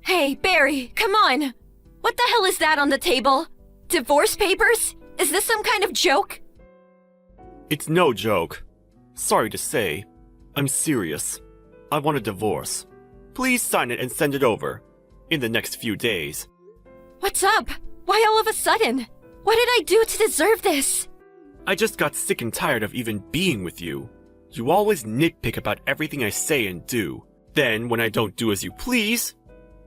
Hey, Barry, come on! What the hell is that on the table? Divorce papers? Is this some kind of joke? It's no joke. Sorry to say, I'm serious. I want a divorce. Please sign it and send it over. In the next few days. What's up? Why all of a sudden? What did I do to deserve this? I just got sick and tired of even being with you. You always nitpick about everything I say and do. Then, when I don't do as you please,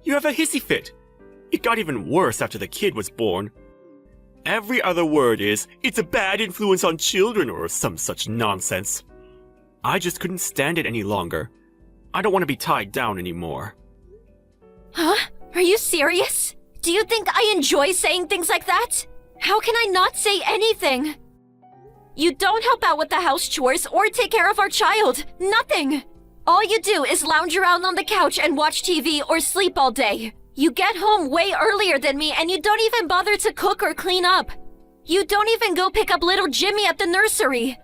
you have a hissy fit. It got even worse after the kid was born. Every other word is, it's a bad influence on children or some such nonsense. I just couldn't stand it any longer. I don't want to be tied down anymore. Huh? Are you serious? Do you think I enjoy saying things like that? How can I not say anything? You don't help out with the house chores or take care of our child. Nothing. All you do is lounge around on the couch and watch TV or sleep all day. You get home way earlier than me and you don't even bother to cook or clean up. You don't even go pick up little Jimmy at the nursery.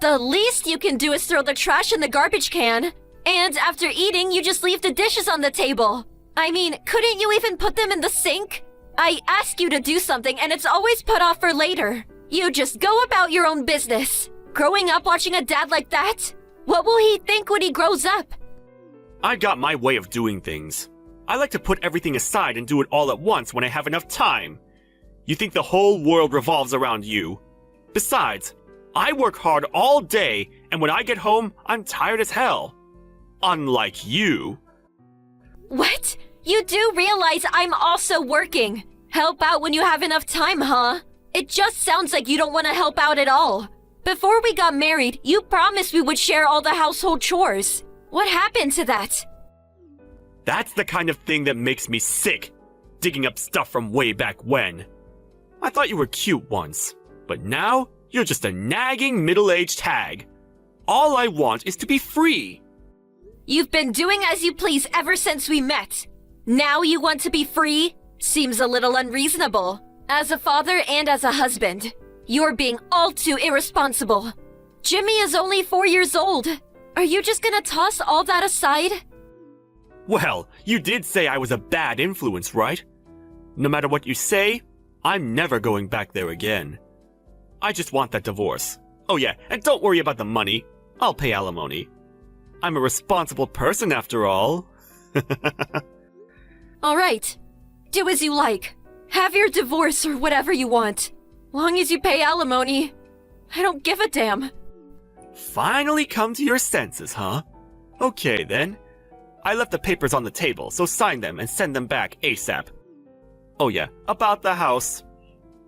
The least you can do is throw the trash in the garbage can. And after eating, you just leave the dishes on the table. I mean, couldn't you even put them in the sink? I ask you to do something and it's always put off for later. You just go about your own business. Growing up watching a dad like that? What will he think when he grows up? I got my way of doing things. I like to put everything aside and do it all at once when I have enough time. You think the whole world revolves around you. Besides, I work hard all day, and when I get home, I'm tired as hell. Unlike you. What? You do realize I'm also working. Help out when you have enough time, huh? It just sounds like you don't want to help out at all. Before we got married, you promised we would share all the household chores. What happened to that? That's the kind of thing that makes me sick. Digging up stuff from way back when. I thought you were cute once, but now you're just a nagging middle-aged hag. All I want is to be free. You've been doing as you please ever since we met. Now you want to be free? Seems a little unreasonable. As a father and as a husband, you're being all too irresponsible. Jimmy is only 4 years old. Are you just gonna toss all that aside? Well, you did say I was a bad influence, right? No matter what you say, I'm never going back there again. I just want that divorce. Oh yeah, and don't worry about the money. I'll pay alimony. I'm a responsible person after all. All right. Do as you like. Have your divorce or whatever you want. Long as you pay alimony, I don't give a damn. Finally come to your senses, huh? Okay then. I left the papers on the table, so sign them and send them back ASAP. Oh yeah, about the house.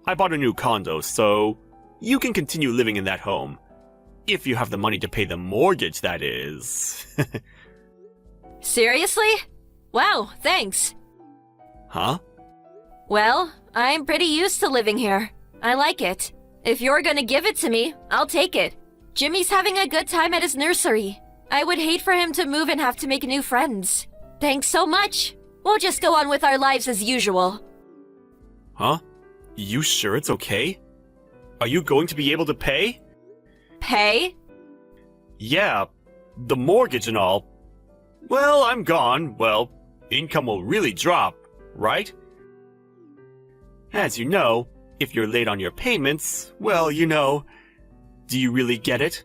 I bought a new condo, so you can continue living in that home. If you have the money to pay the mortgage, that is. Seriously? Wow, thanks. Huh? Well, I'm pretty used to living here. I like it. If you're gonna give it to me, I'll take it. Jimmy's having a good time at his nursery. I would hate for him to move and have to make new friends. Thanks so much. We'll just go on with our lives as usual. Huh? You sure it's okay? Are you going to be able to pay? Pay? Yeah, the mortgage and all. Well, I'm gone. Well, income will really drop, right? As you know, if you're late on your payments, well, you know. Do you really get it?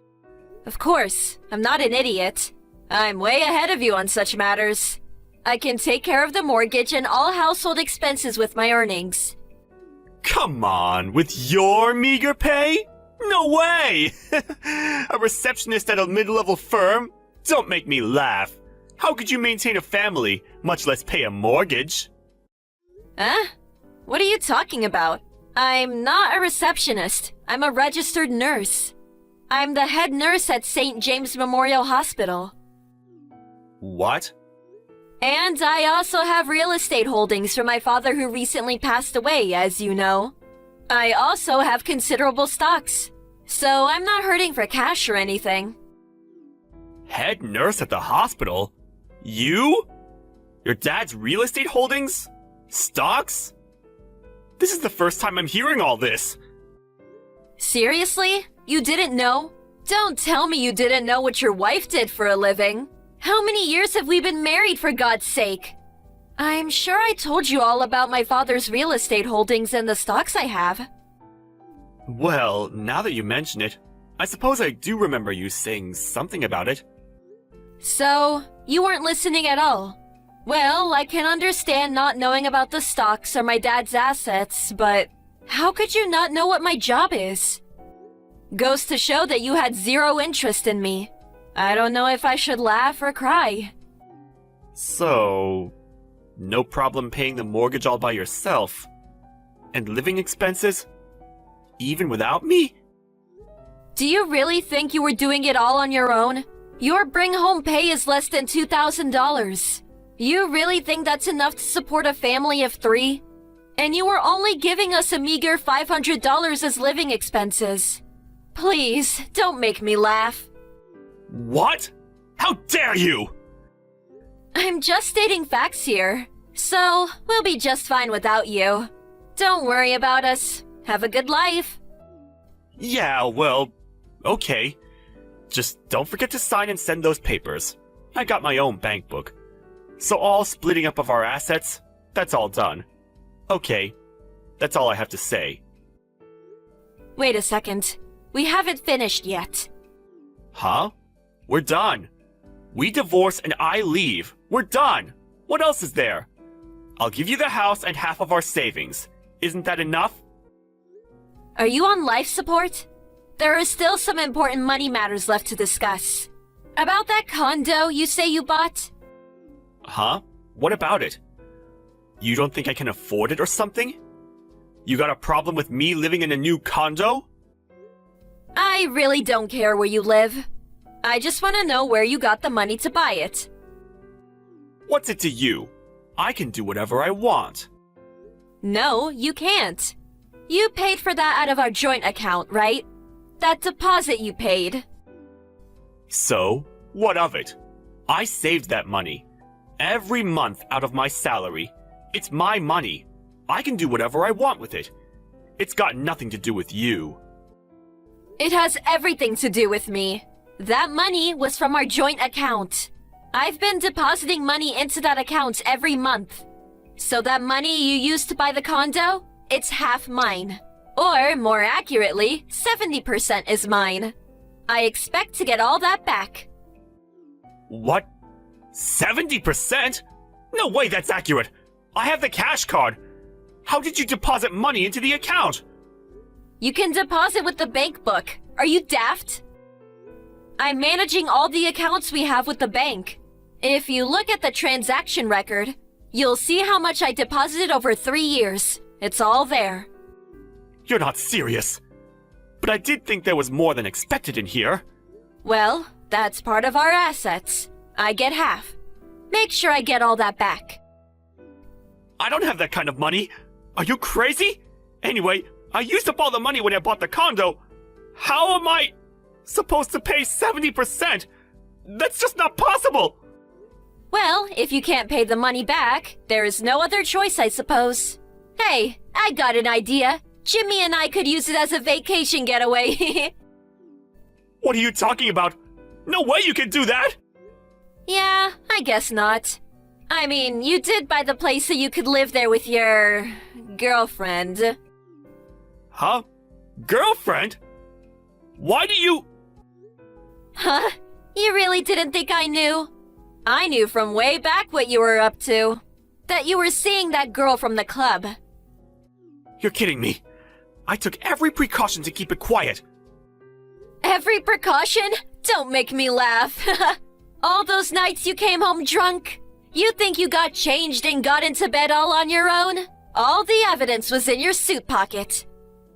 Of course, I'm not an idiot. I'm way ahead of you on such matters. I can take care of the mortgage and all household expenses with my earnings. Come on, with your meager pay? No way! A receptionist at a mid-level firm? Don't make me laugh. How could you maintain a family, much less pay a mortgage? Huh? What are you talking about? I'm not a receptionist. I'm a registered nurse. I'm the head nurse at St. James Memorial Hospital. What? And I also have real estate holdings from my father who recently passed away, as you know. I also have considerable stocks, so I'm not hurting for cash or anything. Head nurse at the hospital? You? Your dad's real estate holdings? Stocks? This is the first time I'm hearing all this. Seriously? You didn't know? Don't tell me you didn't know what your wife did for a living. How many years have we been married, for God's sake? I'm sure I told you all about my father's real estate holdings and the stocks I have. Well, now that you mention it, I suppose I do remember you saying something about it. So, you weren't listening at all. Well, I can understand not knowing about the stocks or my dad's assets, but how could you not know what my job is? Goes to show that you had zero interest in me. I don't know if I should laugh or cry. So, no problem paying the mortgage all by yourself? And living expenses? Even without me? Do you really think you were doing it all on your own? Your bring-home pay is less than $2,000. You really think that's enough to support a family of 3? And you were only giving us a meager $500 as living expenses. Please, don't make me laugh. What? How dare you! I'm just stating facts here, so we'll be just fine without you. Don't worry about us. Have a good life. Yeah, well, okay. Just don't forget to sign and send those papers. I got my own bank book. So all splitting up of our assets, that's all done. Okay, that's all I have to say. Wait a second. We haven't finished yet. Huh? We're done. We divorce and I leave. We're done. What else is there? I'll give you the house and half of our savings. Isn't that enough? Are you on life support? There are still some important money matters left to discuss. About that condo you say you bought? Huh? What about it? You don't think I can afford it or something? You got a problem with me living in a new condo? I really don't care where you live. I just want to know where you got the money to buy it. What's it to you? I can do whatever I want. No, you can't. You paid for that out of our joint account, right? That deposit you paid. So, what of it? I saved that money. Every month out of my salary. It's my money. I can do whatever I want with it. It's got nothing to do with you. It has everything to do with me. That money was from our joint account. I've been depositing money into that account every month. So that money you used to buy the condo, it's half mine. Or, more accurately, 70% is mine. I expect to get all that back. What? 70%? No way that's accurate. I have the cash card. How did you deposit money into the account? You can deposit with the bank book. Are you daft? I'm managing all the accounts we have with the bank. If you look at the transaction record, you'll see how much I deposited over 3 years. It's all there. You're not serious. But I did think there was more than expected in here. Well, that's part of our assets. I get half. Make sure I get all that back. I don't have that kind of money. Are you crazy? Anyway, I used up all the money when I bought the condo. How am I supposed to pay 70%? That's just not possible. Well, if you can't pay the money back, there is no other choice, I suppose. Hey, I got an idea. Jimmy and I could use it as a vacation getaway. What are you talking about? No way you can do that! Yeah, I guess not. I mean, you did buy the place so you could live there with your girlfriend. Huh? Girlfriend? Why do you... Huh? You really didn't think I knew? I knew from way back what you were up to. That you were seeing that girl from the club. You're kidding me. I took every precaution to keep it quiet. Every precaution? Don't make me laugh. All those nights you came home drunk? You think you got changed and got into bed all on your own? All the evidence was in your suit pocket.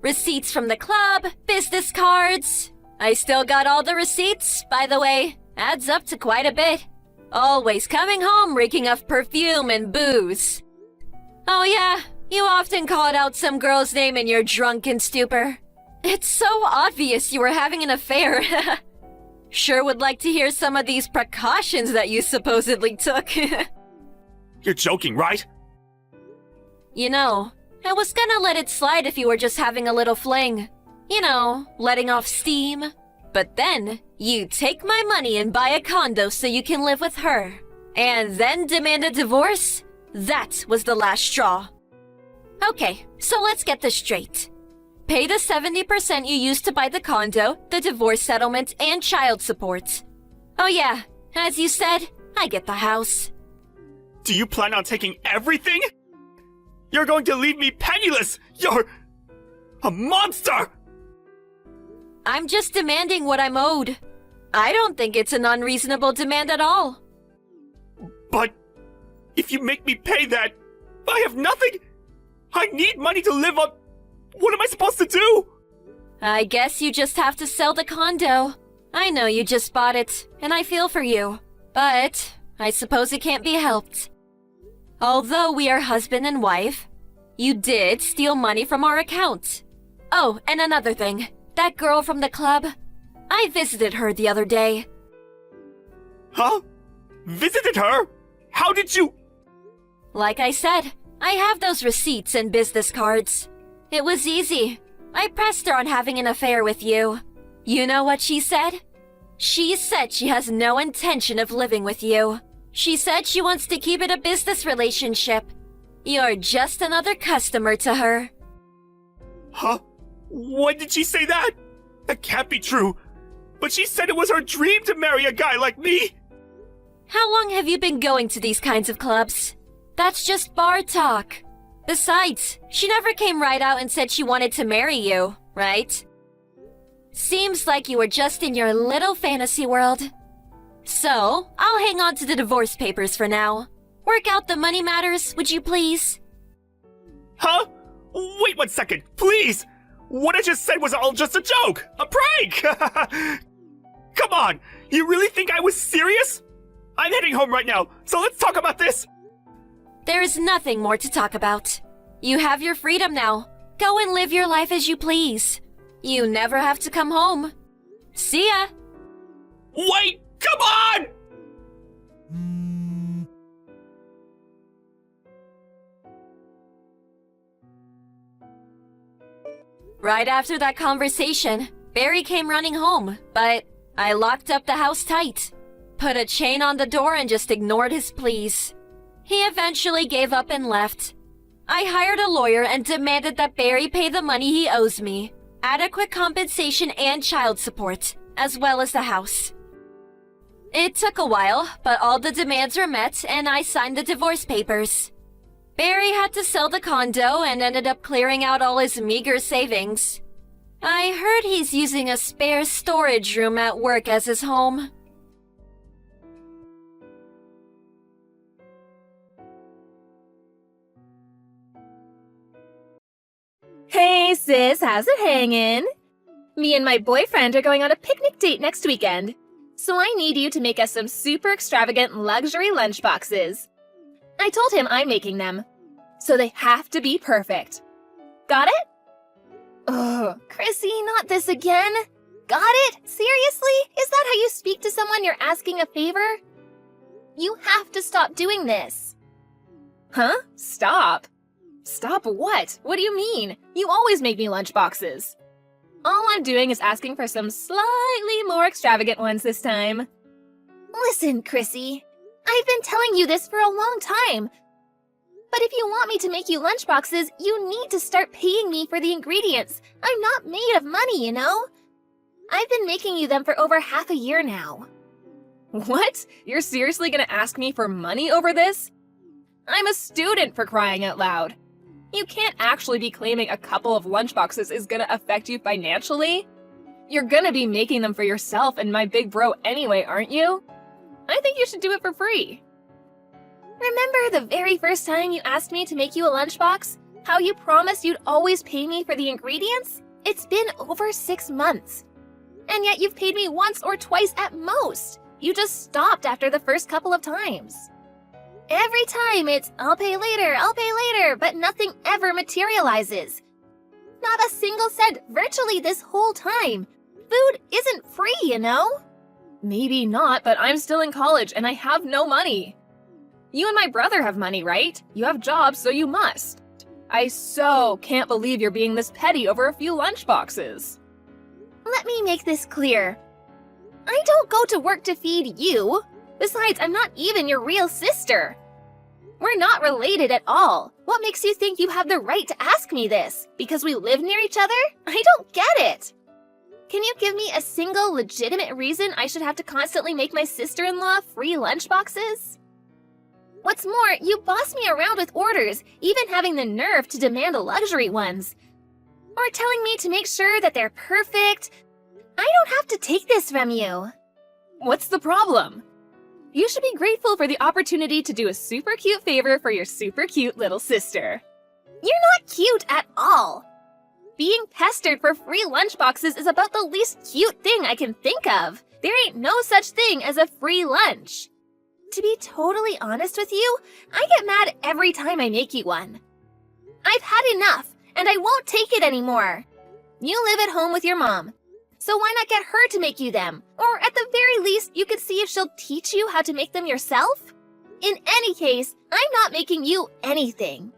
Receipts from the club, business cards. I still got all the receipts, by the way. Adds up to quite a bit. Always coming home reeking of perfume and booze. Oh yeah, you often called out some girl's name in your drunken stupor. It's so obvious you were having an affair. Sure would like to hear some of these precautions that you supposedly took. You're joking, right? You know, I was gonna let it slide if you were just having a little fling. You know, letting off steam. But then, you take my money and buy a condo so you can live with her. And then demand a divorce? That was the last straw. Okay, so let's get this straight. Pay the 70% you used to buy the condo, the divorce settlement, and child support. Oh yeah, as you said, I get the house. Do you plan on taking everything? You're going to leave me penniless! You're a monster! I'm just demanding what I'm owed. I don't think it's an unreasonable demand at all. But if you make me pay that, I have nothing! I need money to live on. What am I supposed to do? I guess you just have to sell the condo. I know you just bought it, and I feel for you. But I suppose it can't be helped. Although we are husband and wife, you did steal money from our account. Oh, and another thing. That girl from the club, I visited her the other day. Huh? Visited her? How did you? Like I said, I have those receipts and business cards. It was easy. I pressed her on having an affair with you. You know what she said? She said she has no intention of living with you. She said she wants to keep it a business relationship. You're just another customer to her. Huh? When did she say that? That can't be true. But she said it was her dream to marry a guy like me. How long have you been going to these kinds of clubs? That's just bar talk. Besides, she never came right out and said she wanted to marry you, right? Seems like you were just in your little fantasy world. So, I'll hang on to the divorce papers for now. Work out the money matters, would you please? Huh? Wait 1 second, please! What I just said was all just a joke! A prank! Come on! You really think I was serious? I'm heading home right now, so let's talk about this! There is nothing more to talk about. You have your freedom now. Go and live your life as you please. You never have to come home. See ya! Wait! Come on! Right after that conversation, Barry came running home, but I locked up the house tight. Put a chain on the door and just ignored his pleas. He eventually gave up and left. I hired a lawyer and demanded that Barry pay the money he owes me, adequate compensation and child support, as well as the house. It took a while, but all the demands were met and I signed the divorce papers. Barry had to sell the condo and ended up clearing out all his meager savings. I heard he's using a spare storage room at work as his home. Hey sis, how's it hanging? Me and my boyfriend are going on a picnic date next weekend. So I need you to make us some super extravagant luxury lunchboxes. I told him I'm making them. So they have to be perfect. Got it? Oh, Chrissy, not this again. Got it? Seriously? Is that how you speak to someone you're asking a favor? You have to stop doing this. Huh? Stop? Stop what? What do you mean? You always make me lunchboxes. All I'm doing is asking for some slightly more extravagant ones this time. Listen, Chrissy. I've been telling you this for a long time. But if you want me to make you lunchboxes, you need to start paying me for the ingredients. I'm not made of money, you know? I've been making you them for over half a year now. What? You're seriously gonna ask me for money over this? I'm a student, for crying out loud. You can't actually be claiming a couple of lunchboxes is gonna affect you financially. You're gonna be making them for yourself and my big bro anyway, aren't you? I think you should do it for free. Remember the very first time you asked me to make you a lunchbox? How you promised you'd always pay me for the ingredients? It's been over 6 months. And yet you've paid me once or twice at most. You just stopped after the first couple of times. Every time it's, I'll pay later, but nothing ever materializes. Not a single cent virtually this whole time. Food isn't free, you know? Maybe not, but I'm still in college and I have no money. You and my brother have money, right? You have jobs, so you must. I so can't believe you're being this petty over a few lunchboxes. Let me make this clear. I don't go to work to feed you. Besides, I'm not even your real sister. We're not related at all. What makes you think you have the right to ask me this? Because we live near each other? I don't get it. Can you give me a single legitimate reason I should have to constantly make my sister-in-law free lunchboxes? What's more, you boss me around with orders, even having the nerve to demand luxury ones. Or telling me to make sure that they're perfect. I don't have to take this from you. What's the problem? You should be grateful for the opportunity to do a super cute favor for your super cute little sister. You're not cute at all. Being pestered for free lunchboxes is about the least cute thing I can think of. There ain't no such thing as a free lunch. To be totally honest with you, I get mad every time I make you one. I've had enough, and I won't take it anymore. You live at home with your mom, so why not get her to make you them? Or at the very least, you could see if she'll teach you how to make them yourself? In any case, I'm not making you anything.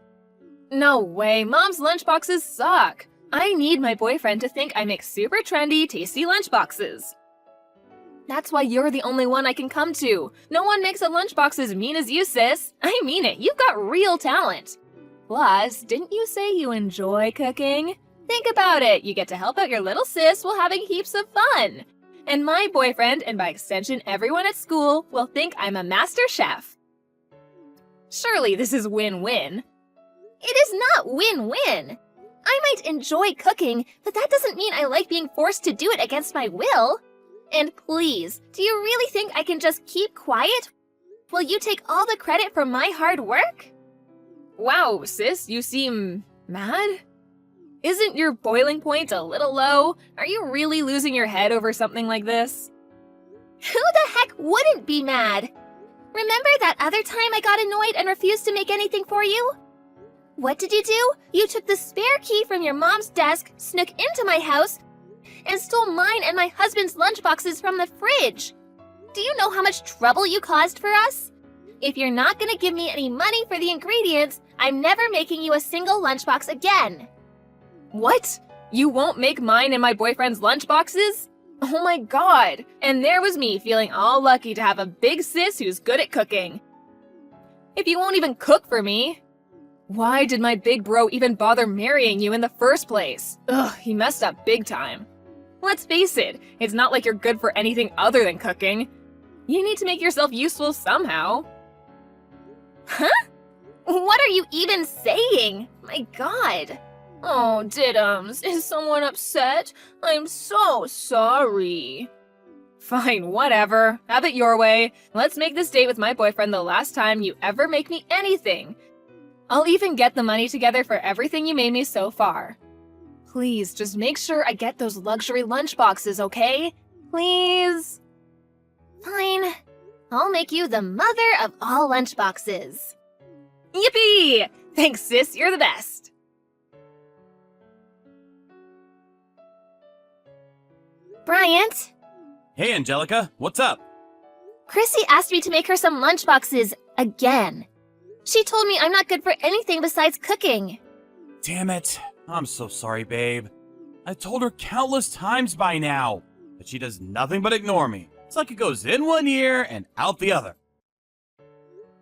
No way, Mom's lunchboxes suck. I need my boyfriend to think I make super trendy, tasty lunchboxes. That's why you're the only one I can come to. No one makes a lunchbox as mean as you, sis. I mean it, you've got real talent. Plus, didn't you say you enjoy cooking? Think about it, you get to help out your little sis while having heaps of fun. And my boyfriend, and by extension everyone at school, will think I'm a master chef. Surely this is win-win. It is not win-win. I might enjoy cooking, but that doesn't mean I like being forced to do it against my will. And please, do you really think I can just keep quiet? Will you take all the credit for my hard work? Wow, sis, you seem mad? Isn't your boiling point a little low? Are you really losing your head over something like this? Who the heck wouldn't be mad? Remember that other time I got annoyed and refused to make anything for you? What did you do? You took the spare key from your mom's desk, snuck into my house, and stole mine and my husband's lunchboxes from the fridge. Do you know how much trouble you caused for us? If you're not gonna give me any money for the ingredients, I'm never making you a single lunchbox again. What? You won't make mine and my boyfriend's lunchboxes? Oh my god! And there was me feeling all lucky to have a big sis who's good at cooking. If you won't even cook for me, why did my big bro even bother marrying you in the first place? Ugh, he messed up big time. Let's face it, it's not like you're good for anything other than cooking. You need to make yourself useful somehow. Huh? What are you even saying? My god. Oh, Diddums, is someone upset? I'm so sorry. Fine, whatever. Have it your way. Let's make this date with my boyfriend the last time you ever make me anything. I'll even get the money together for everything you made me so far. Please, just make sure I get those luxury lunchboxes, okay? Please? Fine. I'll make you the mother of all lunchboxes. Yippee! Thanks, sis, you're the best. Bryant? Hey, Angelica, what's up? Chrissy asked me to make her some lunchboxes again. She told me I'm not good for anything besides cooking. Damn it. I'm so sorry, babe. I told her countless times by now, but she does nothing but ignore me. It's like it goes in one ear and out the other.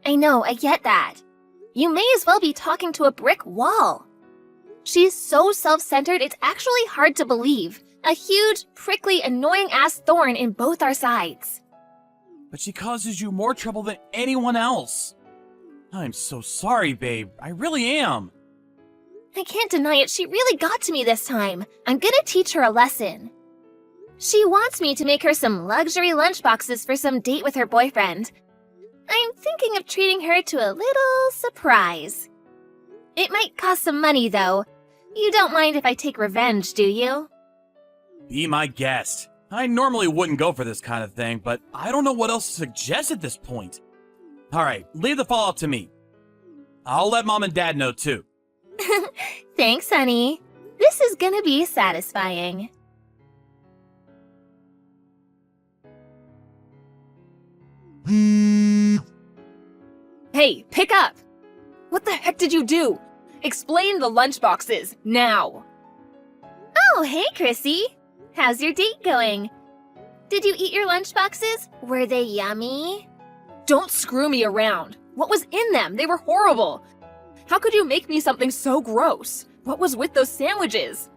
I know, I get that. You may as well be talking to a brick wall. She's so self-centered, it's actually hard to believe. A huge, prickly, annoying-ass thorn in both our sides. But she causes you more trouble than anyone else. I'm so sorry, babe. I really am. I can't deny it, she really got to me this time. I'm gonna teach her a lesson. She wants me to make her some luxury lunchboxes for some date with her boyfriend. I'm thinking of treating her to a little surprise. It might cost some money, though. You don't mind if I take revenge, do you? Be my guest. I normally wouldn't go for this kind of thing, but I don't know what else to suggest at this point. Alright, leave the fallout to me. I'll let Mom and Dad know too. Thanks, honey. This is gonna be satisfying. Hey, pick up! What the heck did you do? Explain the lunchboxes, now! Oh, hey, Chrissy. How's your date going? Did you eat your lunchboxes? Were they yummy? Don't screw me around. What was in them? They were horrible. How could you make me something so gross? What was with those sandwiches?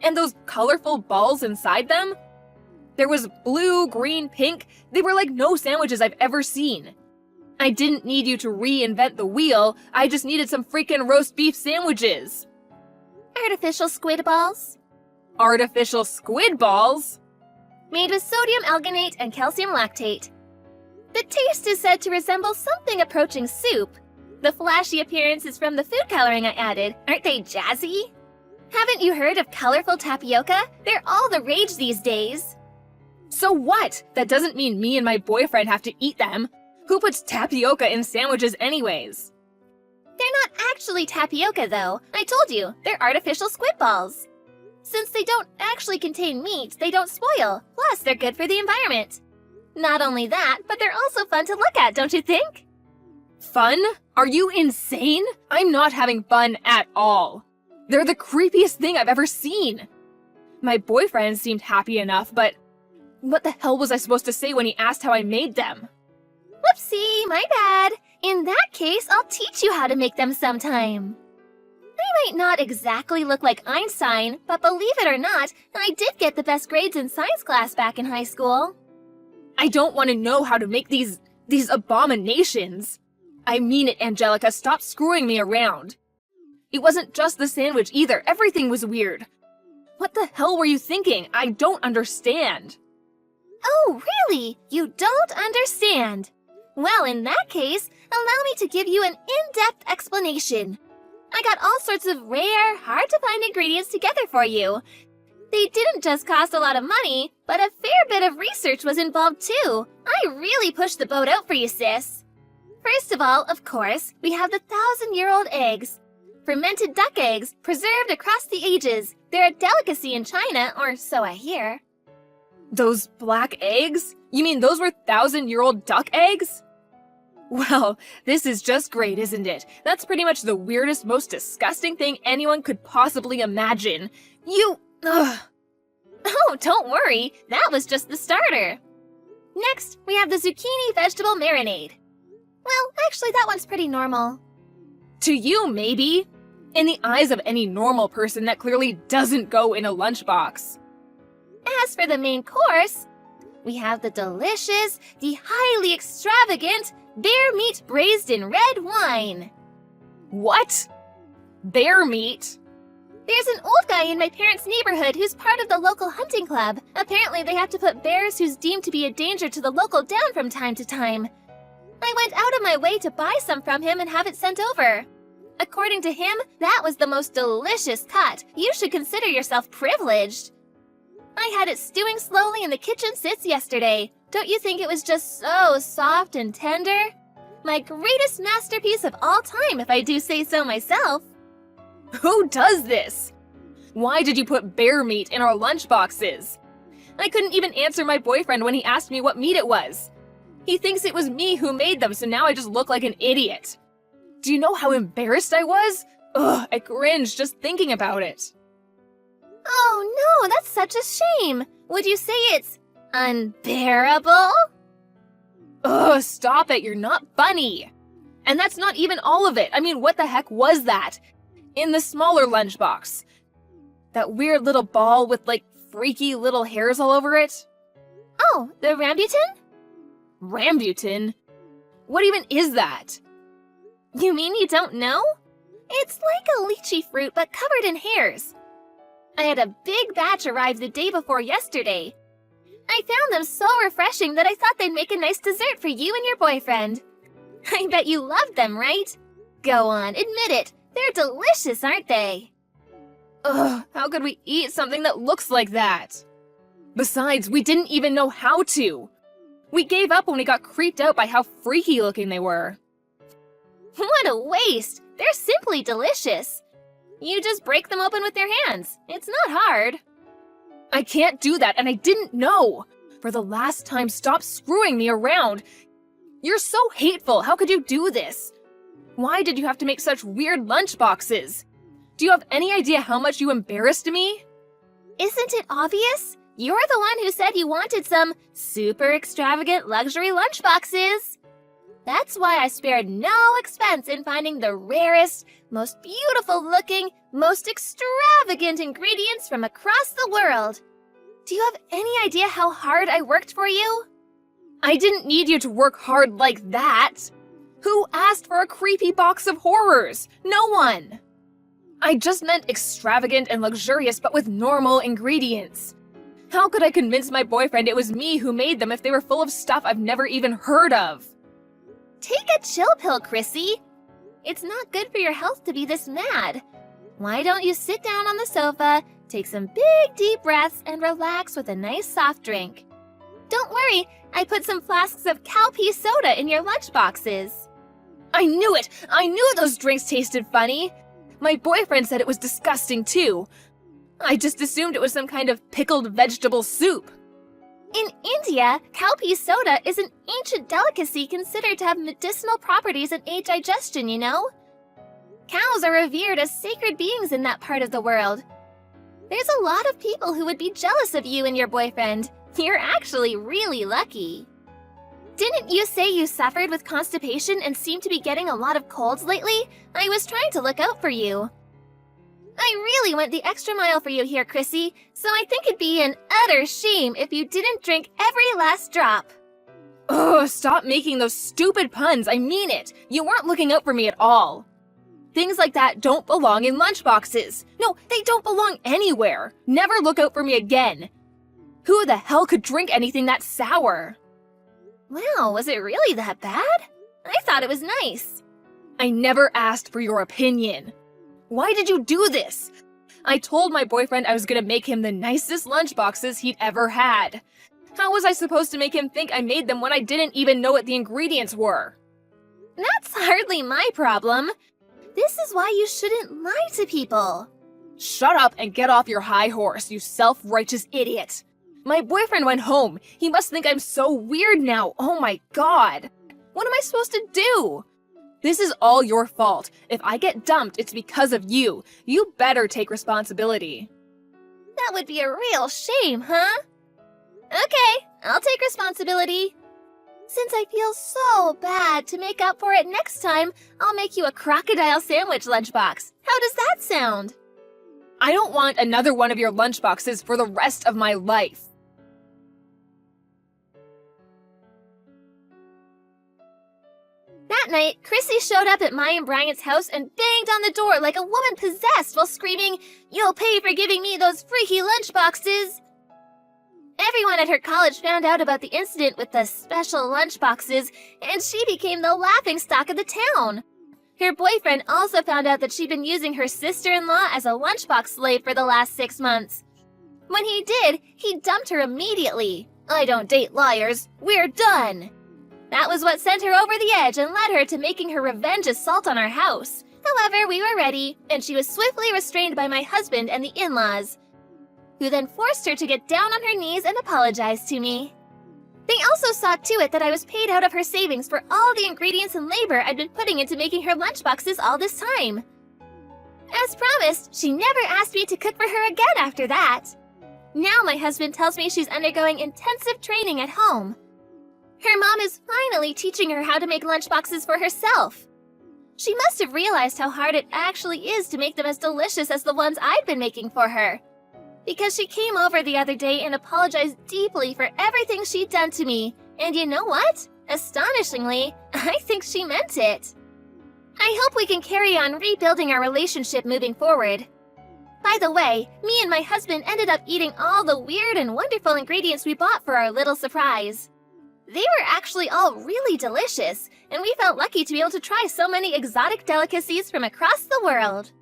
And those colorful balls inside them? There was blue, green, pink. They were like no sandwiches I've ever seen. I didn't need you to reinvent the wheel. I just needed some freaking roast beef sandwiches. Artificial squid balls? Artificial squid balls? Made with sodium alginate and calcium lactate. The taste is said to resemble something approaching soup. The flashy appearance is from the food coloring I added. Aren't they jazzy? Haven't you heard of colorful tapioca? They're all the rage these days. So what? That doesn't mean me and my boyfriend have to eat them. Who puts tapioca in sandwiches anyways? They're not actually tapioca though. I told you, they're artificial squid balls. Since they don't actually contain meat, they don't spoil. Plus, they're good for the environment. Not only that, but they're also fun to look at, don't you think? Fun? Are you insane? I'm not having fun at all. They're the creepiest thing I've ever seen. My boyfriend seemed happy enough, but what the hell was I supposed to say when he asked how I made them? Whoopsie, my bad. In that case, I'll teach you how to make them sometime. I might not exactly look like Einstein, but believe it or not, I did get the best grades in science class back in high school. I don't want to know how to make these abominations. I mean it, Angelica, stop screwing me around. It wasn't just the sandwich either, everything was weird. What the hell were you thinking? I don't understand. Oh, really? You don't understand? Well, in that case, allow me to give you an in-depth explanation. I got all sorts of rare, hard-to-find ingredients together for you. They didn't just cost a lot of money, but a fair bit of research was involved too. I really pushed the boat out for you, sis. First of all, of course, we have the 1,000-year-old eggs. Fermented duck eggs, preserved across the ages. They're a delicacy in China, or so I hear. Those black eggs? You mean those were 1,000-year-old duck eggs? Well, this is just great, isn't it? That's pretty much the weirdest, most disgusting thing anyone could possibly imagine. Ugh. Oh, don't worry. That was just the starter. Next, we have the zucchini vegetable marinade. Well, actually, that one's pretty normal. To you, maybe. In the eyes of any normal person, that clearly doesn't go in a lunchbox. As for the main course, we have the delicious, the highly extravagant bear meat braised in red wine. What? Bear meat? There's an old guy in my parents' neighborhood who's part of the local hunting club. Apparently they have to put bears who's deemed to be a danger to the local down from time to time. I went out of my way to buy some from him and have it sent over. According to him, that was the most delicious cut. You should consider yourself privileged. I had it stewing slowly in the kitchen since yesterday. Don't you think it was just so soft and tender? My greatest masterpiece of all time, if I do say so myself. Who does this? Why did you put bear meat in our lunchboxes? I couldn't even answer my boyfriend when he asked me what meat it was. He thinks it was me who made them, so now I just look like an idiot. Do you know how embarrassed I was? Ugh, I cringe just thinking about it. Oh no, that's such a shame. Would you say it's unbearable? Ugh, stop it, you're not funny. And that's not even all of it. I mean, what the heck was that? In the smaller lunchbox. That weird little ball with like freaky little hairs all over it. Oh, the rambutan? Rambutan? What even is that? You mean you don't know? It's like a lychee fruit but covered in hairs. I had a big batch arrive the day before yesterday. I found them so refreshing that I thought they'd make a nice dessert for you and your boyfriend. I bet you loved them, right? Go on, admit it. They're delicious, aren't they? Ugh, how could we eat something that looks like that? Besides, we didn't even know how to. We gave up when we got creeped out by how freaky looking they were. What a waste! They're simply delicious. You just break them open with your hands. It's not hard. I can't do that, and I didn't know. For the last time, stop screwing me around. You're so hateful. How could you do this? Why did you have to make such weird lunchboxes? Do you have any idea how much you embarrassed me? Isn't it obvious? You're the one who said you wanted some super extravagant luxury lunchboxes. That's why I spared no expense in finding the rarest, most beautiful looking, most extravagant ingredients from across the world. Do you have any idea how hard I worked for you? I didn't need you to work hard like that. Who asked for a creepy box of horrors? No one. I just meant extravagant and luxurious, but with normal ingredients. How could I convince my boyfriend it was me who made them if they were full of stuff I've never even heard of? Take a chill pill, Chrissy. It's not good for your health to be this mad. Why don't you sit down on the sofa, take some big deep breaths, and relax with a nice soft drink? Don't worry, I put some flasks of cowpea soda in your lunch boxes. I knew it! I knew those drinks tasted funny! My boyfriend said it was disgusting too. I just assumed it was some kind of pickled vegetable soup. In India, cowpea soda is an ancient delicacy considered to have medicinal properties and aid digestion, you know? Cows are revered as sacred beings in that part of the world. There's a lot of people who would be jealous of you and your boyfriend. You're actually really lucky. Didn't you say you suffered with constipation and seem to be getting a lot of colds lately? I was trying to look out for you. I really went the extra mile for you here, Chrissy, so I think it'd be an utter shame if you didn't drink every last drop. Ugh, stop making those stupid puns, I mean it! You weren't looking out for me at all. Things like that don't belong in lunchboxes. No, they don't belong anywhere. Never look out for me again. Who the hell could drink anything that sour? Wow, was it really that bad? I thought it was nice. I never asked for your opinion. Why did you do this? I told my boyfriend I was gonna make him the nicest lunchboxes he'd ever had. How was I supposed to make him think I made them when I didn't even know what the ingredients were? That's hardly my problem. This is why you shouldn't lie to people. Shut up and get off your high horse, you self-righteous idiot. My boyfriend went home. He must think I'm so weird now. Oh my god. What am I supposed to do? This is all your fault. If I get dumped, it's because of you. You better take responsibility. That would be a real shame, huh? Okay, I'll take responsibility. Since I feel so bad to make up for it next time, I'll make you a crocodile sandwich lunchbox. How does that sound? I don't want another one of your lunchboxes for the rest of my life. That night, Chrissy showed up at my and Bryant's house and banged on the door like a woman possessed while screaming, "You'll pay for giving me those freaky lunchboxes!" Everyone at her college found out about the incident with the special lunchboxes, and she became the laughingstock of the town. Her boyfriend also found out that she'd been using her sister-in-law as a lunchbox slave for the last 6 months. When he did, he dumped her immediately. I don't date liars. We're done. That was what sent her over the edge and led her to making her revenge assault on our house. However, we were ready, and she was swiftly restrained by my husband and the in-laws, who then forced her to get down on her knees and apologize to me. They also saw to it that I was paid out of her savings for all the ingredients and labor I'd been putting into making her lunchboxes all this time. As promised, she never asked me to cook for her again after that. Now my husband tells me she's undergoing intensive training at home. Her mom is finally teaching her how to make lunchboxes for herself. She must have realized how hard it actually is to make them as delicious as the ones I'd been making for her, because she came over the other day and apologized deeply for everything she'd done to me. And you know what? Astonishingly, I think she meant it. I hope we can carry on rebuilding our relationship moving forward. By the way, me and my husband ended up eating all the weird and wonderful ingredients we bought for our little surprise. They were actually all really delicious, and we felt lucky to be able to try so many exotic delicacies from across the world.